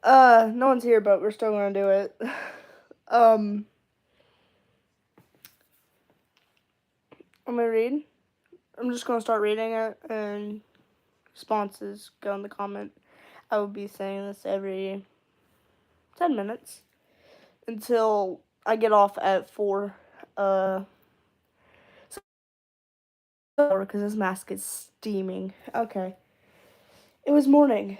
No one's here, but we're still gonna do it. I'm gonna read. I'm just gonna start reading it, and responses go in the comment. I will be saying this every 10 minutes until I get off at 4. Because this mask is steaming. Okay. It was morning.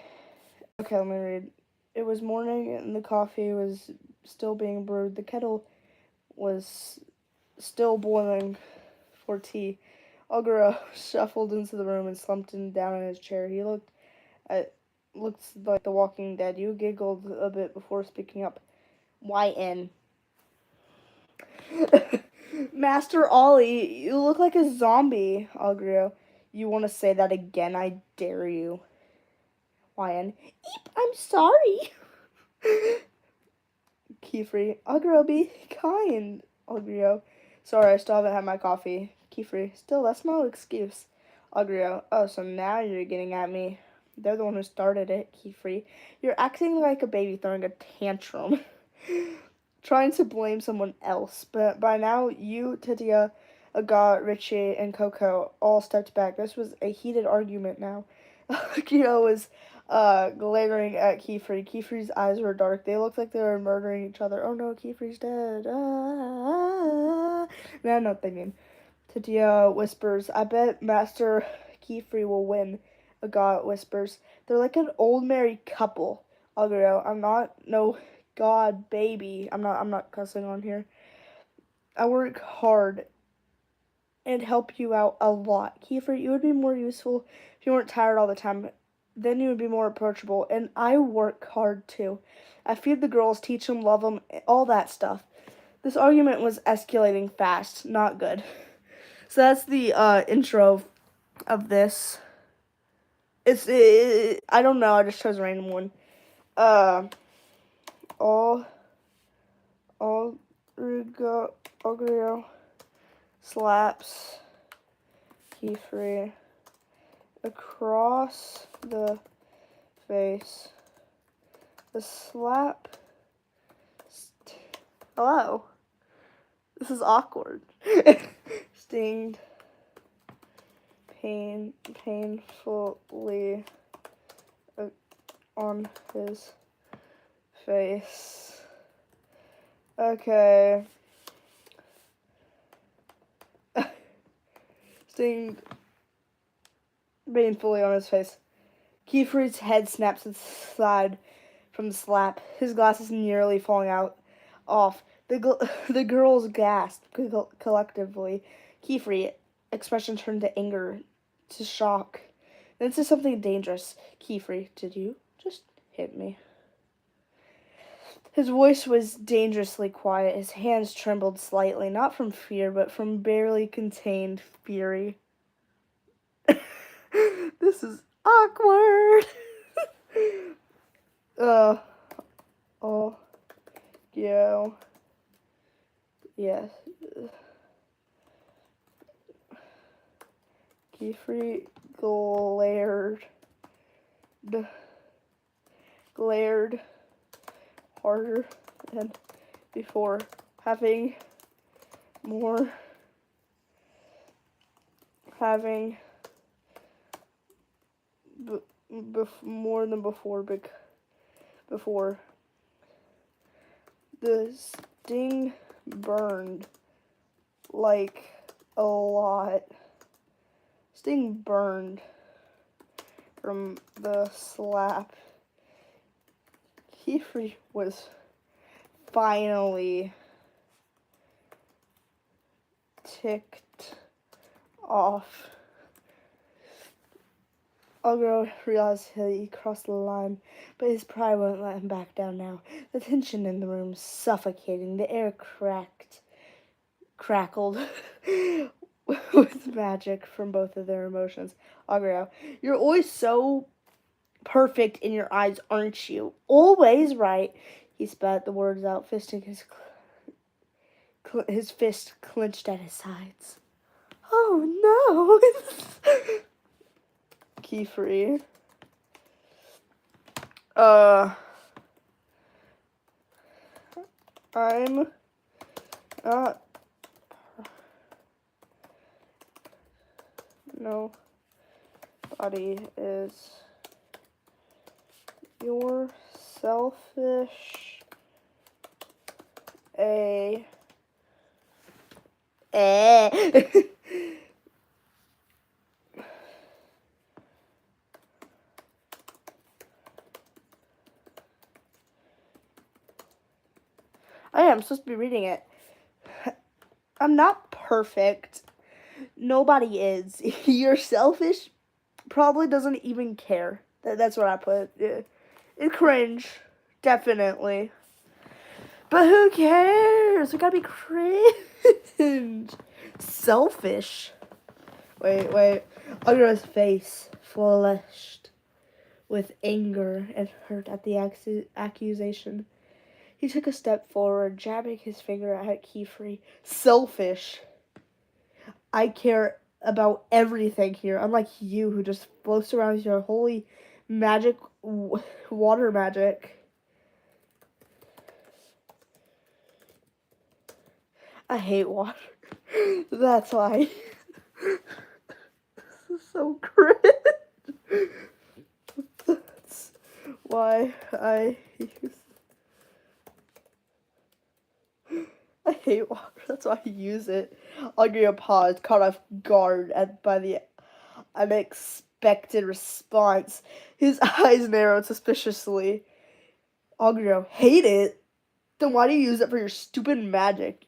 Okay, let me read. It was morning, and the coffee was still being brewed. The kettle was still boiling for tea. Ogura shuffled into the room and slumped down in his chair. He looked like the Walking Dead. You giggled a bit before speaking up. YN. Master Ollie, you look like a zombie, Ogura. You want to say that again? I dare you. YN. Eep, I'm sorry. Keyfree. Ogura, be kind. Ogura. Sorry, I still haven't had my coffee. Keyfree. Still, that's no excuse. Ogura. Oh, so now you're getting at me. They're the one who started it, Keyfree. You're acting like a baby throwing a tantrum. Trying to blame someone else. But by now, you, Titia, Agat, Richie, and Coco all stepped back. This was a heated argument now. Akio was glaring at Keyfree. Keyfree's eyes were dark. They looked like they were murdering each other. Oh no, Keyfree's dead. Now I know what they mean. Titia whispers, I bet Master Keyfree will win. Agat whispers, they're like an old married couple. Agrio, I'm not no god baby. I'm not cussing on here. I work hard and help you out a lot. Kiefer, you would be more useful if you weren't tired all the time. Then you would be more approachable. And I work hard too. I feed the girls, teach them, love them, all that stuff. This argument was escalating fast. Not good. So that's the intro of this. I don't know. I just chose a random one. All Ogrio slaps Keyfree across the face. The slap. Hello. This is awkward. Stinged painfully on his face. Okay. Stinged painfully on his face. Kiefer's head snaps aside from the slap, his glasses nearly falling off. The girls gasped collectively. Kiefer, expression turned to anger, to shock, then to something dangerous. Kiefer, did you just hit me? His voice was dangerously quiet. His hands trembled slightly, not from fear, but from barely contained fury. This is awkward. Oh, yeah. Yes. Kiefer glared harder than before, having more than before. The sting burned like a lot. Sting burned from the slap. Kiefer was finally ticked off. Ogro realized he crossed the line, but his pride wouldn't let him back down now. The tension in the room suffocating. The air crackled with magic from both of their emotions. Ogro, you're always so perfect in your eyes, aren't you? Always right. He spat the words out, fisting his fist clenched at his sides. Oh no! Keyfree. I'm not. Nobody is. You're selfish. I am supposed to be reading it. I'm not perfect. Nobody is. You're selfish. Probably doesn't even care. That's what I put. It cringe. Definitely. But who cares? We gotta be cringe. Selfish. Wait. Agra's face flushed with anger and hurt at the accusation. He took a step forward, jabbing his finger at Kefri. Selfish. I care about everything here, unlike you who just floats around with your holy magic, water magic. I hate water. That's why. This is so cringe. That's why I hate water. That's why I use it. Agrio paused, caught off guard by the unexpected response. His eyes narrowed suspiciously. Agrio, hate it? Then why do you use it for your stupid magic?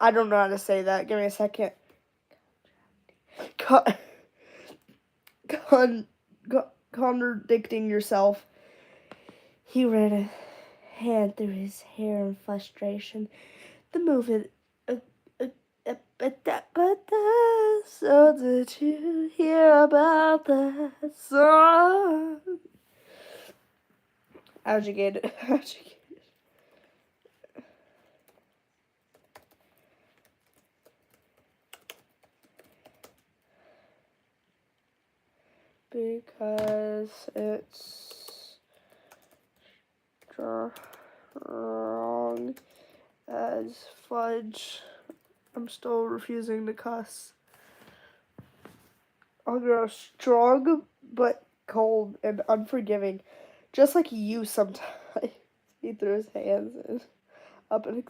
I don't know how to say that. Give me a second. Contradicting yourself. He ran a hand through his hair in frustration. The movement. So did you hear about that song? Agitated. Because it's strong as fudge. I'm still refusing to cuss. I'll grow strong but cold and unforgiving, just like you sometimes. He threw his hands up and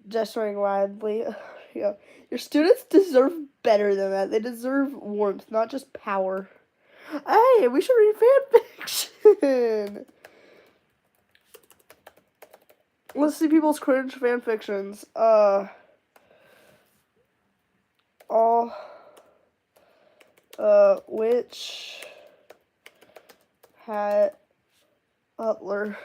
gesturing wildly. Your students deserve better than that. They deserve warmth, not just power. Hey, we should read fan fiction. Let's see people's cringe fan fictions. Which had Butler.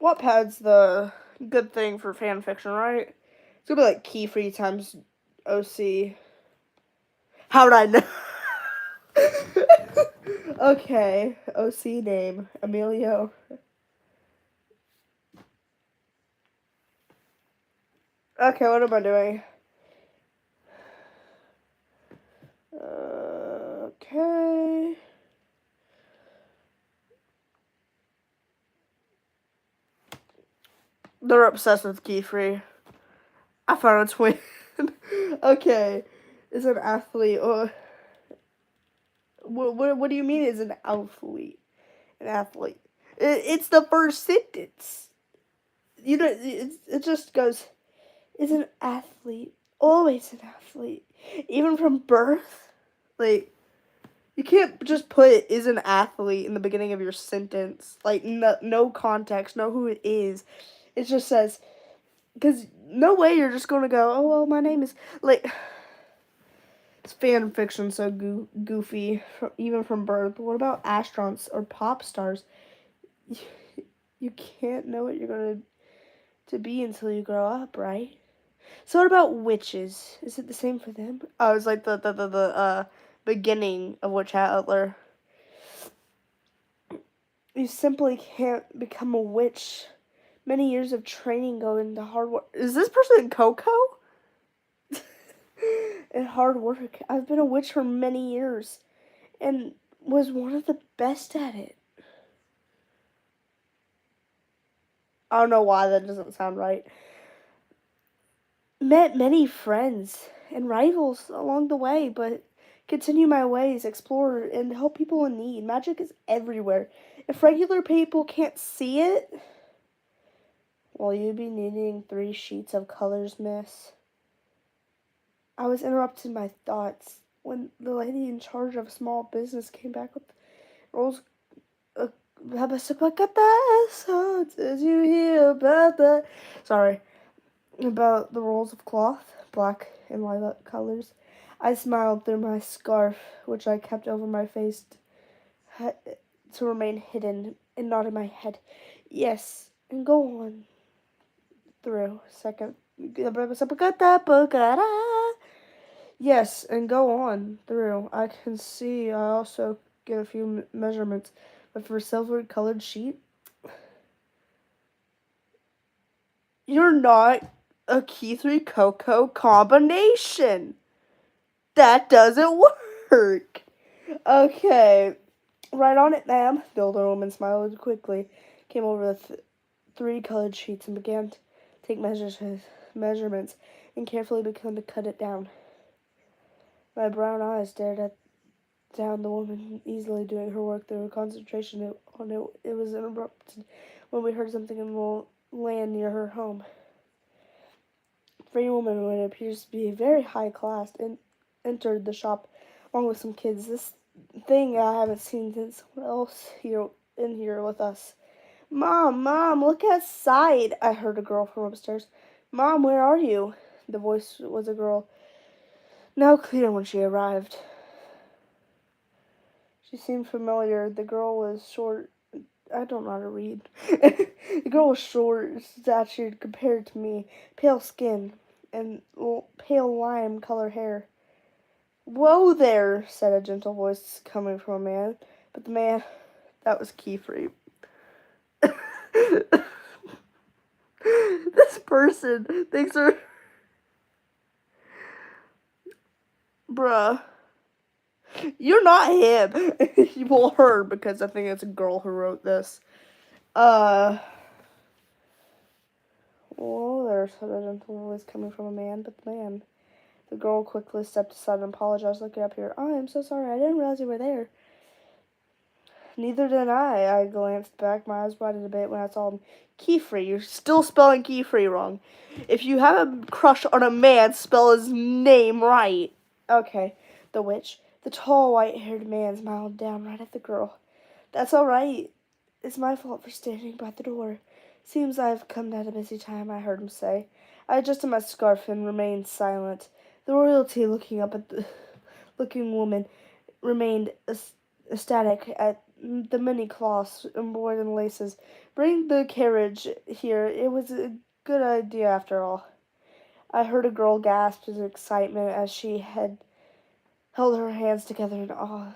Wattpad's the good thing for fan fiction, right? It's gonna be like Kefri times OC. How would I know? Okay, OC name, Emilio. Okay, what am I doing? Okay. They're obsessed with Kefri. I found a twin. Okay, is an athlete. What do you mean is an athlete? An athlete. It's the first sentence. You know, it just goes, is an athlete. Always an athlete. Even from birth. Like, you can't just put is an athlete in the beginning of your sentence. Like, no context, no who it is. It just says, because no way you're just going to go, oh, well, my name is, like, it's fan fiction so goofy, even from birth. But what about astronauts or pop stars? You can't know what you're going to be until you grow up, right? So what about witches? Is it the same for them? Oh, it's like the beginning of Witch Hat Butler. You simply can't become a witch. Many years of training go into hard work. Is this person in Coco? And hard work. I've been a witch for many years. and was one of the best at it. I don't know why that doesn't sound right. Met many friends and rivals along the way, but continue my ways, explore, and help people in need. Magic is everywhere. If regular people can't see it, will you be needing 3 sheets of colors, miss? I was interrupted in my thoughts when the lady in charge of a small business came back with rolls. So did you hear about that? Sorry, about the rolls of cloth, black and lilac colors. I smiled through my scarf, which I kept over my face to remain hidden, and nodded my head. Yes, and go on through. Second. Yes, and go on through. I can see I also get a few measurements, but for a silver-colored sheet, you're not a Key 3 Coco combination. That doesn't work. Okay. Right on it, ma'am. The older woman smiled quickly, came over with 3 colored sheets and began to take measurements and carefully began to cut it down. My brown eyes stared down the woman, easily doing her work through her concentration on it. It was interrupted when we heard something in the land near her home. A free woman, who appears to be very high class, entered the shop along with some kids. This thing I haven't seen since someone else in here with us. Mom, look outside, I heard a girl from upstairs. Mom, where are you? The voice was a girl, now clear when she arrived. She seemed familiar. The girl was short. I don't know how to read. The girl was short, statured compared to me, pale skin, and pale lime color hair. Whoa there, said a gentle voice coming from a man. But the man, that was Keyfree. This person thinks her... Bruh. You're not him. Well, her, because I think it's a girl who wrote this. Well, there's a gentle voice coming from a man, but the man. The girl quickly stepped aside and apologized, looking up here. Oh, I'm so sorry. I didn't realize you were there. Neither did I. I glanced back, my eyes widened a bit when I saw him. Keyfree. You're still spelling Keyfree wrong. If you have a crush on a man, spell his name right. Okay. The witch. The tall, white-haired man smiled down right at the girl. That's all right. It's my fault for standing by the door. Seems I've come at a busy time, I heard him say. I adjusted my scarf and remained silent. The royalty, looking up at the looking woman, remained ecstatic at the many cloths embroidered and laces. Bring the carriage here. It was a good idea after all. I heard a girl gasp in excitement as she had held her hands together in awe.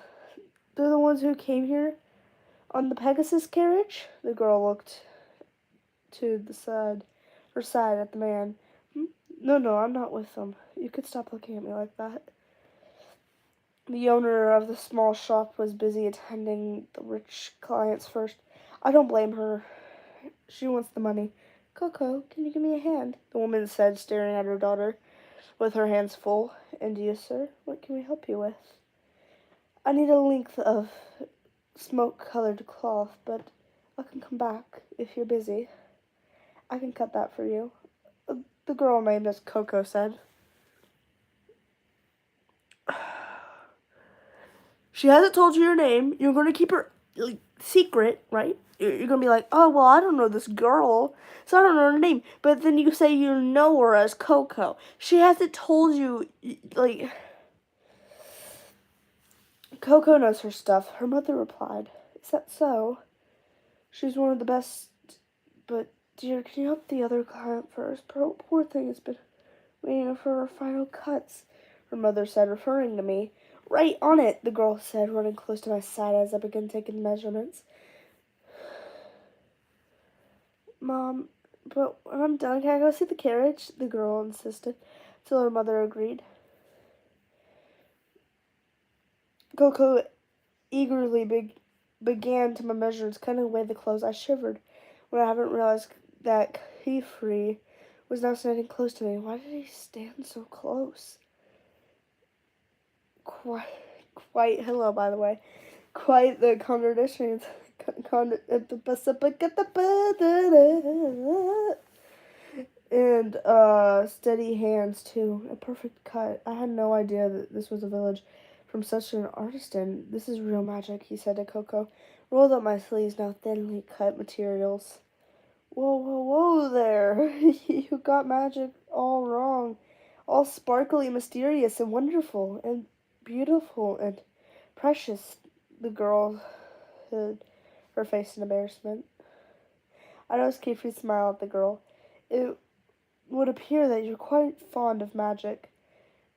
They're the ones who came here on the Pegasus carriage? The girl looked to her side at the man. No, I'm not with them. You could stop looking at me like that. The owner of the small shop was busy attending the rich clients first. I don't blame her. She wants the money. Coco, can you give me a hand? The woman said, staring at her daughter with her hands full. And you, sir? What can we help you with? I need a length of smoke-colored cloth, but I can come back if you're busy. I can cut that for you. The girl named as Coco said. She hasn't told you your name. You're going to keep her secret, right? You're going to be like, oh, well, I don't know this girl, so I don't know her name. But then you say you know her as Coco. She hasn't told you, like... Coco knows her stuff, her mother replied. Is that so? She's one of the best, but dear, can you help the other client first? Poor thing has been waiting for her final cuts, her mother said, referring to me. Right on it, the girl said, running close to my side as I began taking measurements. Mom, but when I'm done, can I go see the carriage? The girl insisted, till her mother agreed. Coco eagerly began to my measures, cutting away the clothes. I shivered when I haven't realized that Kefri was now standing close to me. Why did he stand so close? Quite, hello, by the way. Quite the contradiction. And steady hands too. A perfect cut. I had no idea that this was a village from such an artisan. This is real magic, he said to Coco. Rolled up my sleeves, now thinly cut materials. Whoa there. You got magic all wrong. All sparkly, mysterious, and wonderful, and beautiful, and precious. The girl hid her face in embarrassment. I noticed Kefri smile at the girl. It would appear that you're quite fond of magic.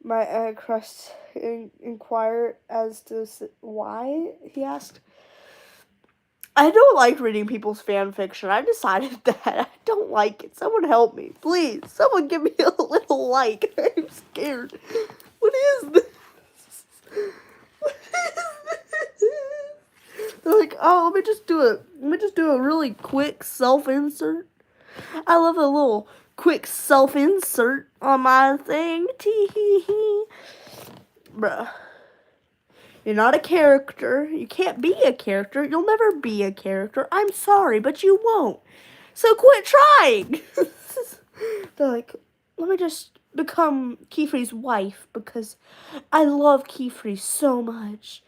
My crust inquired as to why, he asked. I don't like reading people's fan fiction. I decided that. I don't like it. Someone help me, please. Someone give me a little like. I'm scared. What is this? What is this? They're like, oh, let me just do a really quick self-insert. I love a little quick self-insert on my thing. Tee-hee-hee. Bruh. You're not a character. You can't be a character. You'll never be a character. I'm sorry, but you won't. So quit trying. They're like, let me just become Kefri's wife because I love Kefri so much.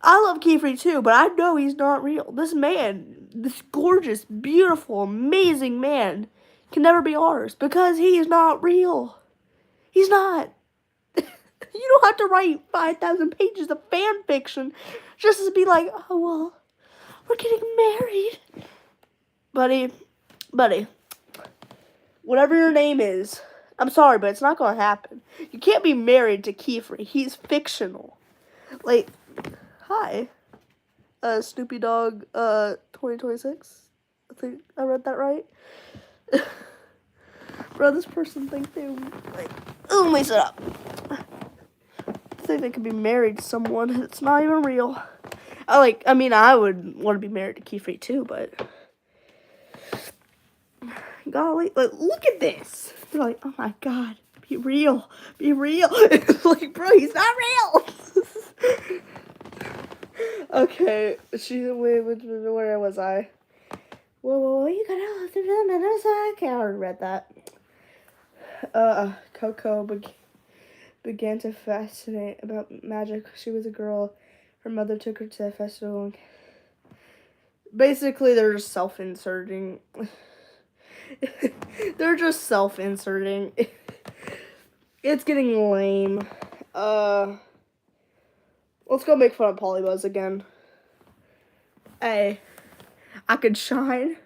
I love Kefri too, but I know he's not real. This man, this gorgeous, beautiful, amazing man can never be ours because he's not real. He's not. You don't have to write 5,000 pages of fan fiction just to be like, oh, well, we're getting married. Buddy, whatever your name is, I'm sorry, but it's not going to happen. You can't be married to Kefri. He's fictional. Like, hi, Snoopy Dog, 2026. I think I read that right. Bro, this person thinks they, like, oh, let me sit up. Think they could be married to someone that's not even real. I would want to be married to Kefri too, but golly, like, look at this. They're like, oh my god, be real. Like, bro, he's not real. Okay, where was I? Whoa, you gotta look through the minutes. I already read that. Coco began to fascinate about magic. She was a girl. Her mother took her to a festival. Basically, they're just self-inserting. They're just self-inserting. It's getting lame. Let's go make fun of Polybuzz again. Hey, I could shine.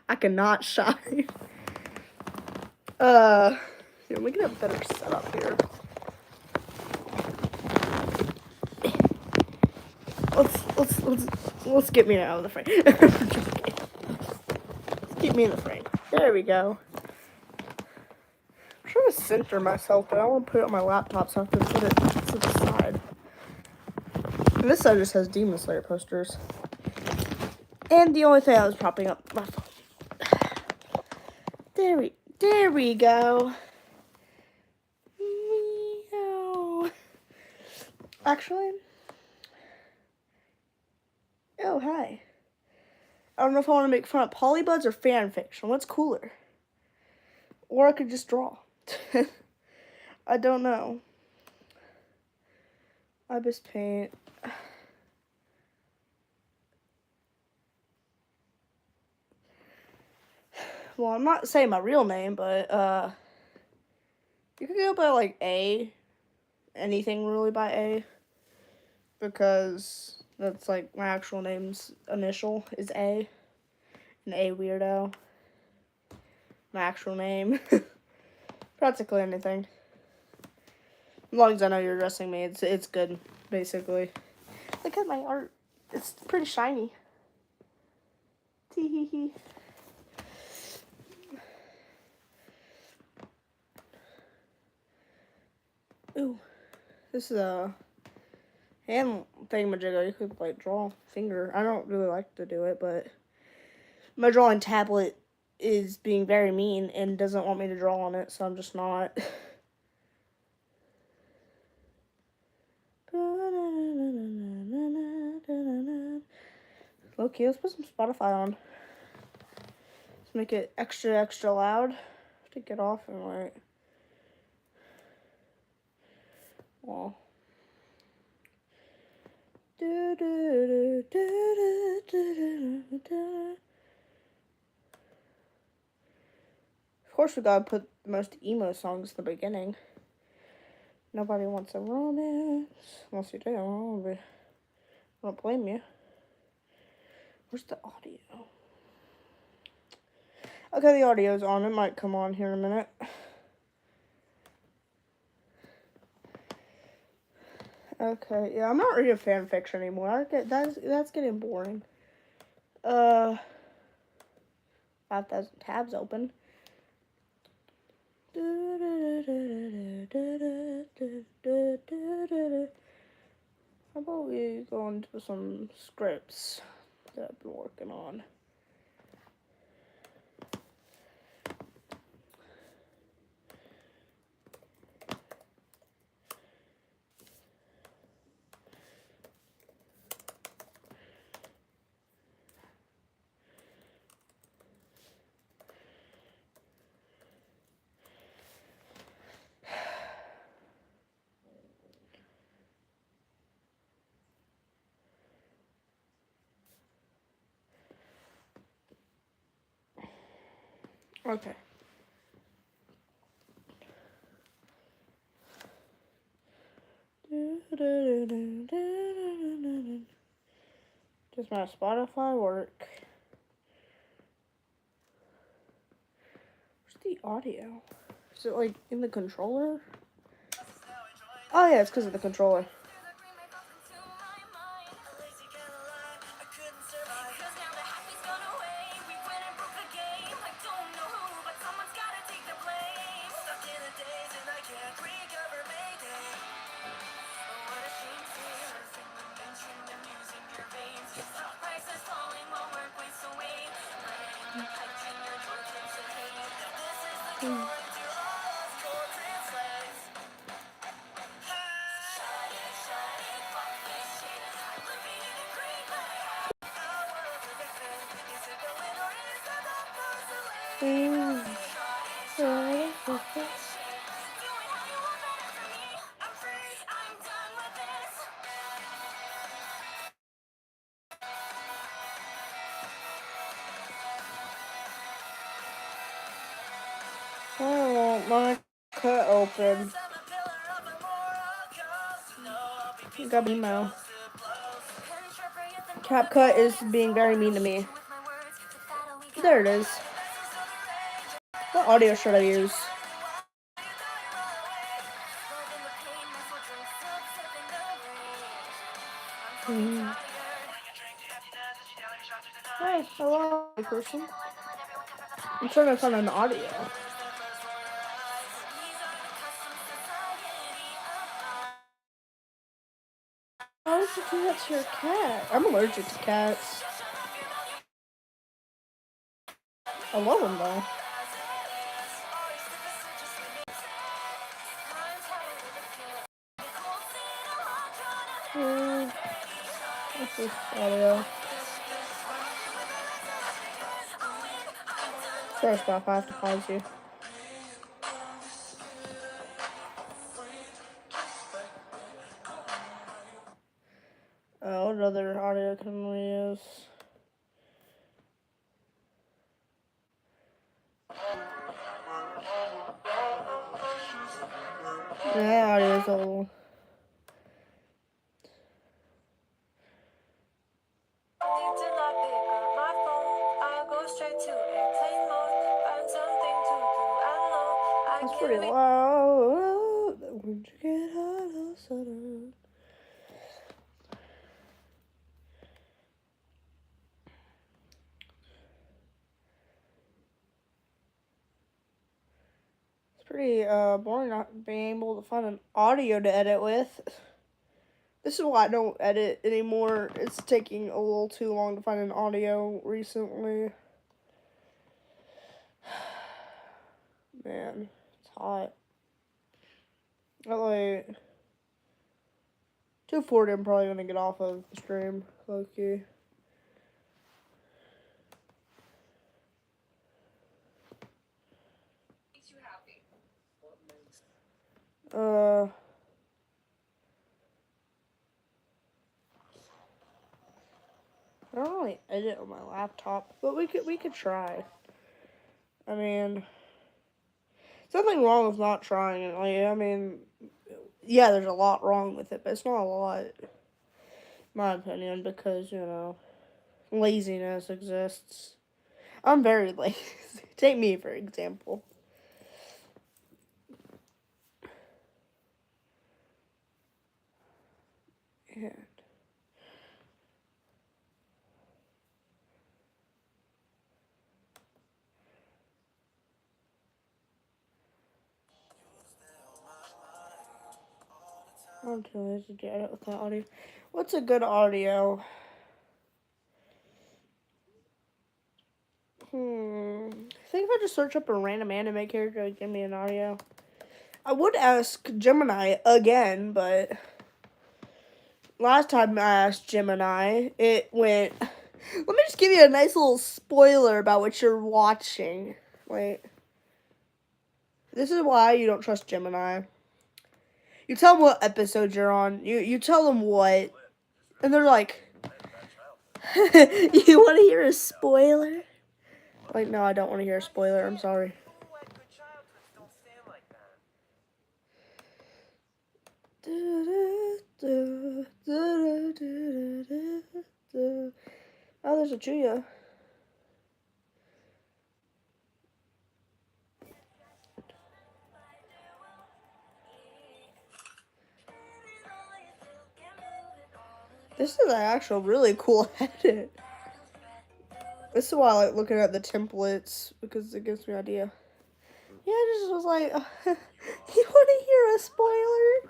I cannot shine. Here, let me get a better setup here. Let's get me out of the frame. Let's keep me in the frame. There we go. I'm trying to center myself, but I want to put it on my laptop so I can put it to the side. And this side just has Demon Slayer posters. And the only thing I was propping up my phone. There we go. Meow. Actually. Oh, hi. I don't know if I want to make fun of Polybuzz or fan fiction. What's cooler? Or I could just draw. I don't know. Ibis Paint. Well, I'm not saying my real name, but you could go by like A. Anything really by A. Because that's like my actual name's initial is A. An A weirdo. My actual name. Practically anything. As long as I know you're addressing me, it's good, basically. Look at my art. It's pretty shiny. Tee-hee-hee. Ooh. This is a And thingamajigger, you could like draw finger. I don't really like to do it, but my drawing tablet is being very mean and doesn't want me to draw on it, so I'm just not. Okay, let's put some Spotify on. Let's make it extra loud to get off and like. Well. Of course, we gotta put the most emo songs in the beginning. Nobody wants a romance. Unless you do, I don't blame you. Where's the audio? Okay, the audio's on. It might come on here in a minute. Okay, yeah, I'm not reading fan fiction anymore. That's getting boring. 5,000 tabs open. How about we go into some scripts that I've been working on? Okay. Does my Spotify work? Where's the audio? Is it like in the controller? Oh yeah, it's because of the controller. I want my cut open. Got email. CapCut is being very mean to me. There it is. What audio should I use? Hey, hello, person. I'm trying to find an audio. How would you do that to your cat? I'm allergic to cats. I love them though. What's this audio? Sorry, Spotify, I have to pause you. What other audio can we use? Yeah, audio's old. That's pretty loud. Where'd you get out of sudden? It's pretty boring not being able to find an audio to edit with. This is why I don't edit anymore. It's taking a little too long to find an audio recently. Man, it's hot. At like 2:40, I'm probably gonna get off of the stream, low-key. I don't really edit on my laptop, but we could try. I mean, there's nothing wrong with not trying it. Like, I mean, yeah, there's a lot wrong with it, but it's not a lot, in my opinion, because, you know, laziness exists. I'm very lazy. Take me, for example. Yeah. I'm too lazy to edit with that audio. What's a good audio? I think if I just search up a random anime character, it'd give me an audio. I would ask Gemini again, but last time I asked Gemini, it went. Let me just give you a nice little spoiler about what you're watching. Wait. This is why you don't trust Gemini. You tell them what episode you're on. You tell them what, and they're like, "You want to hear a spoiler?" Like, no, I don't want to hear a spoiler. I'm sorry. Oh, there's a Julia. This is an actual really cool edit. This is why I like looking at the templates, because it gives me an idea. Yeah, I just was like, you want to hear a spoiler?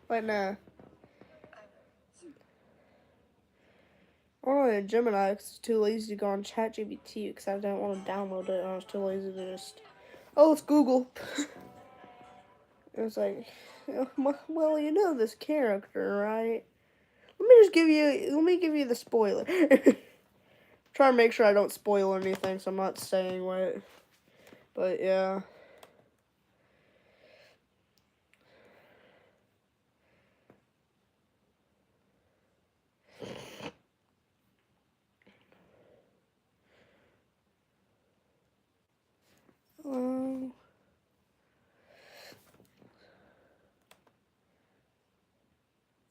But nah. I wanted Gemini because I was too lazy to go on ChatGPT because I didn't want to download it and I was too lazy to just, oh, it's Google. It was like, well, you know this character, right? Let me give you the spoiler. Try to make sure I don't spoil anything, so I'm not saying what. But yeah.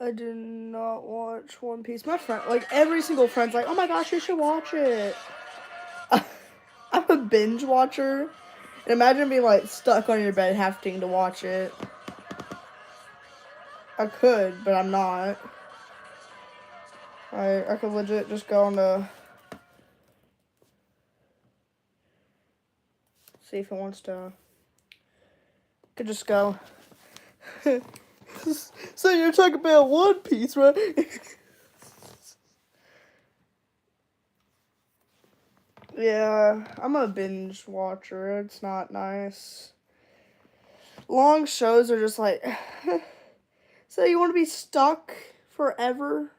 I did not watch One Piece. My friend, like every single friend's like, oh my gosh, you should watch it. I'm a binge watcher. And imagine being like stuck on your bed having to watch it. I could, but I'm not. I could legit just go on to see if it wants to. Could just go. So you're talking about One Piece, right? Yeah, I'm a binge watcher. It's not nice. Long shows are just like, so you want to be stuck forever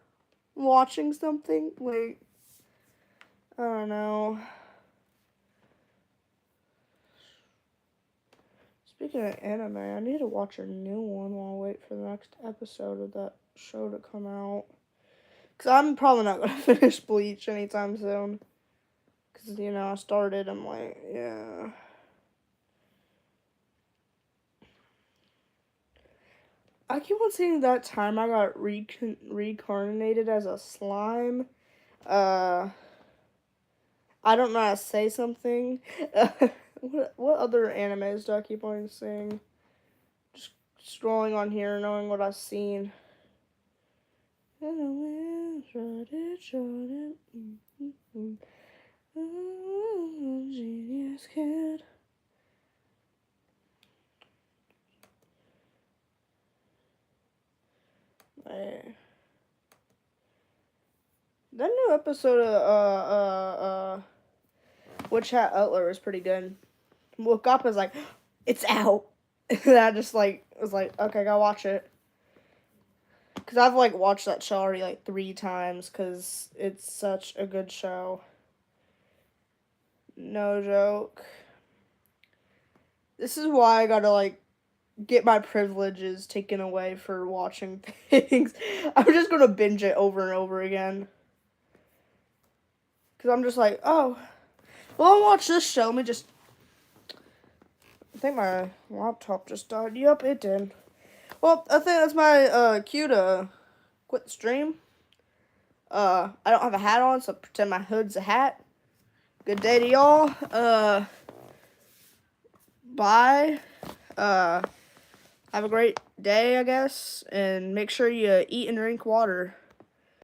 watching something? Like, I don't know. Speaking of anime, I need to watch a new one while I wait for the next episode of that show to come out. Because I'm probably not going to finish Bleach anytime soon. Because, you know, I started, I'm like, yeah. I keep on seeing that time I got reincarnated as a slime. I don't know how to say something. What other animes do I keep on seeing? Just scrolling on here, knowing what I've seen. Genius kid. Hey. That new episode of Witch Hat Outlaw is pretty good. Woke up was like, it's out. And I just like was like, okay, gotta watch it. Cause I've like watched that show already like 3 times because it's such a good show. No joke. This is why I gotta like get my privileges taken away for watching things. I'm just gonna binge it over and over again. Cause I'm just like, oh, well, I'll watch this show. Let me just. I think my laptop just died. Yep, it did. Well, I think that's my cue to quit the stream. I don't have a hat on, so pretend my hood's a hat. Good day to y'all. Bye. Have a great day, I guess, and make sure you eat and drink water.